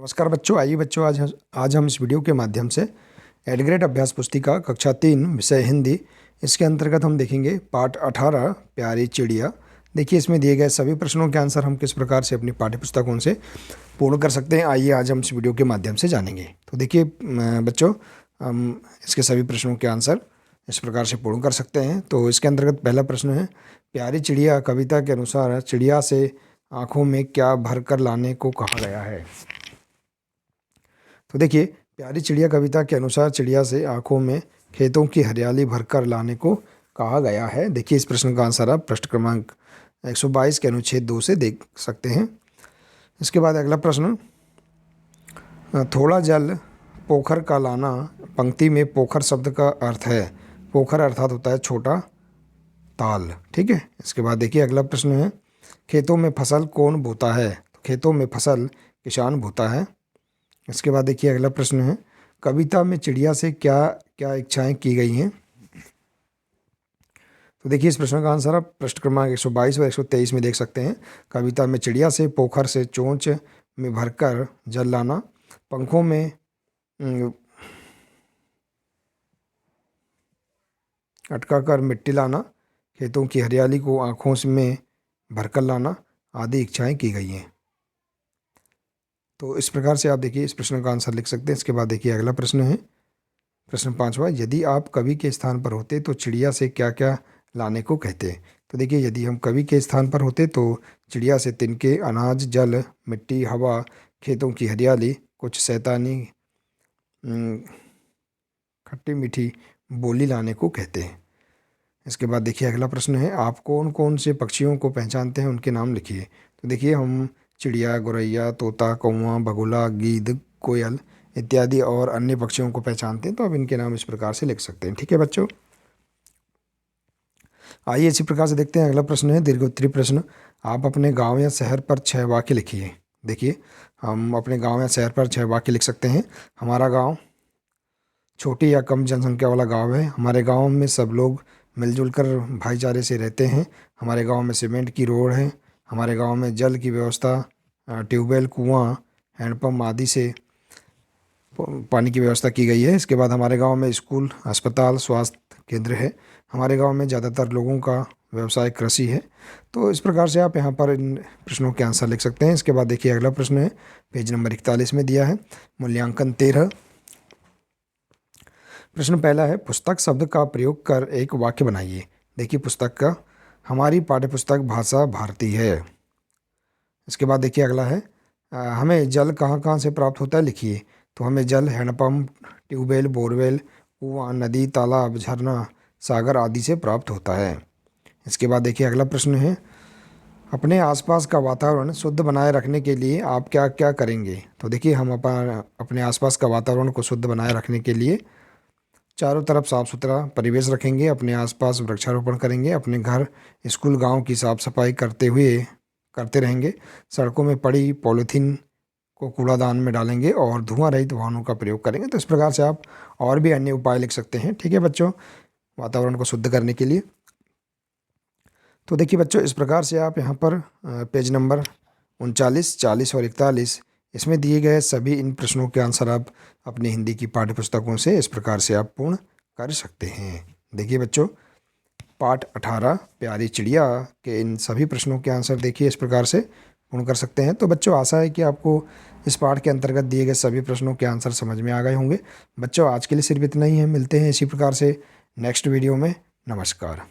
नमस्कार बच्चों, आइए बच्चों आज हम इस वीडियो के माध्यम से एडग्रेड अभ्यास पुस्तिका कक्षा 3 विषय हिंदी, इसके अंतर्गत हम देखेंगे पाठ 18 प्यारी चिड़िया। देखिए, इसमें दिए गए सभी प्रश्नों के आंसर हम किस प्रकार से अपनी पाठ्य पुस्तकों से पूर्ण कर सकते हैं। आइए आज हम इस वीडियो के माध्यम से जानेंगे। तो देखिए बच्चों, हम इसके सभी प्रश्नों के आंसर इस प्रकार से पूर्ण कर सकते हैं। तो इसके अंतर्गत पहला प्रश्न है, प्यारी चिड़िया कविता के अनुसार चिड़िया से आँखों में क्या भर कर लाने को कहा गया है। तो देखिए, प्यारी चिड़िया कविता के अनुसार चिड़िया से आंखों में खेतों की हरियाली भरकर लाने को कहा गया है। देखिए, इस प्रश्न का आंसर आप पृष्ठ क्रमांक 122 के अनुच्छेद 2 से देख सकते हैं। इसके बाद अगला प्रश्न, थोड़ा जल पोखर का लाना। पंक्ति में पोखर शब्द का अर्थ है, पोखर अर्थात होता है छोटा ताल। ठीक है। इसके बाद देखिए अगला प्रश्न है, खेतों में फसल कौन बोता है। तो खेतों में फसल किसान बोता है। इसके बाद देखिए अगला प्रश्न है, कविता में चिड़िया से क्या क्या इच्छाएं की गई हैं। तो देखिए, इस प्रश्न का आंसर आप पृष्ठ क्रमांक 122 और 123 में देख सकते हैं। कविता में चिड़िया से पोखर से चोंच में भरकर जल लाना, पंखों में अटका कर मिट्टी लाना, खेतों की हरियाली को आँखों में भरकर लाना आदि इच्छाएं की गई हैं। तो इस प्रकार से आप देखिए इस प्रश्न का आंसर लिख सकते हैं। इसके बाद देखिए अगला प्रश्न है, प्रश्न 5वां, यदि आप कवि के स्थान पर होते तो चिड़िया से क्या क्या लाने को कहते। तो देखिए, यदि हम कवि के स्थान पर होते तो चिड़िया से तिनके, अनाज, जल, मिट्टी, हवा, खेतों की हरियाली, कुछ शैतानी खट्टी मीठी बोली लाने को कहते हैं। इसके बाद देखिए अगला प्रश्न है, आप कौन कौन से पक्षियों को पहचानते हैं, उनके नाम लिखिए। तो देखिए, हम चिड़िया, गौरैया, तोता, कौवा, बगुला, गीद, कोयल इत्यादि और अन्य पक्षियों को पहचानते हैं। तो आप इनके नाम इस प्रकार से लिख सकते हैं। ठीक है बच्चों, आइए इसी प्रकार से देखते हैं। अगला प्रश्न है दीर्घोत्तरी प्रश्न, आप अपने गांव या शहर पर 6 वाक्य लिखिए। देखिए, हम अपने गांव या शहर पर 6 वाक्य लिख सकते हैं। हमारा गांव छोटी या कम जनसंख्या वाला गांव है। हमारे गांव में सब लोग मिलजुल कर भाईचारे से रहते हैं। हमारे गांव में सीमेंट की रोड है। हमारे गांव में जल की व्यवस्था ट्यूबवेल, कुआं, हैंडपम्प आदि से पानी की व्यवस्था की गई है। इसके बाद हमारे गांव में स्कूल, अस्पताल, स्वास्थ्य केंद्र है। हमारे गांव में ज़्यादातर लोगों का व्यवसाय कृषि है। तो इस प्रकार से आप यहाँ पर इन प्रश्नों के आंसर लिख सकते हैं। इसके बाद देखिए अगला प्रश्न है, पेज नंबर 41 में दिया है, मूल्यांकन 13। प्रश्न पहला है, पुस्तक शब्द का प्रयोग कर एक वाक्य बनाइए। देखिए, पुस्तक का, हमारी पाठ्यपुस्तक भाषा भारतीय है। इसके बाद देखिए अगला है, हमें जल कहाँ कहाँ से प्राप्त होता है, लिखिए। तो हमें जल हैंडपम्प, ट्यूबवेल, बोरवेल, कुआं, नदी, तालाब, झरना, सागर आदि से प्राप्त होता है। इसके बाद देखिए अगला प्रश्न है, अपने आसपास का वातावरण शुद्ध बनाए रखने के लिए आप क्या क्या करेंगे। तो देखिए, हम अपने आसपास का वातावरण को शुद्ध बनाए रखने के लिए चारों तरफ साफ़ सुथरा परिवेश रखेंगे, अपने आसपास वृक्षारोपण करेंगे, अपने घर, स्कूल, गांव की साफ़ सफाई करते रहेंगे, सड़कों में पड़ी पॉलीथीन को कूड़ादान में डालेंगे और धुआं रहित वाहनों का प्रयोग करेंगे। तो इस प्रकार से आप और भी अन्य उपाय लिख सकते हैं। ठीक है बच्चों, वातावरण को शुद्ध करने के लिए। तो देखिए बच्चों, इस प्रकार से आप यहाँ पर पेज नंबर 39, 40 और 41 इसमें दिए गए सभी इन प्रश्नों के आंसर आप अपनी हिंदी की पाठ्य पुस्तकों से इस प्रकार से आप पूर्ण कर सकते हैं। देखिए बच्चों, पाठ 18 प्यारी चिड़िया के इन सभी प्रश्नों के आंसर देखिए इस प्रकार से पूर्ण कर सकते हैं। तो बच्चों, आशा है कि आपको इस पाठ के अंतर्गत दिए गए सभी प्रश्नों के आंसर समझ में आ गए होंगे। बच्चों, आज के लिए सिर्फ इतना ही है। मिलते हैं इसी प्रकार से नेक्स्ट वीडियो में। नमस्कार।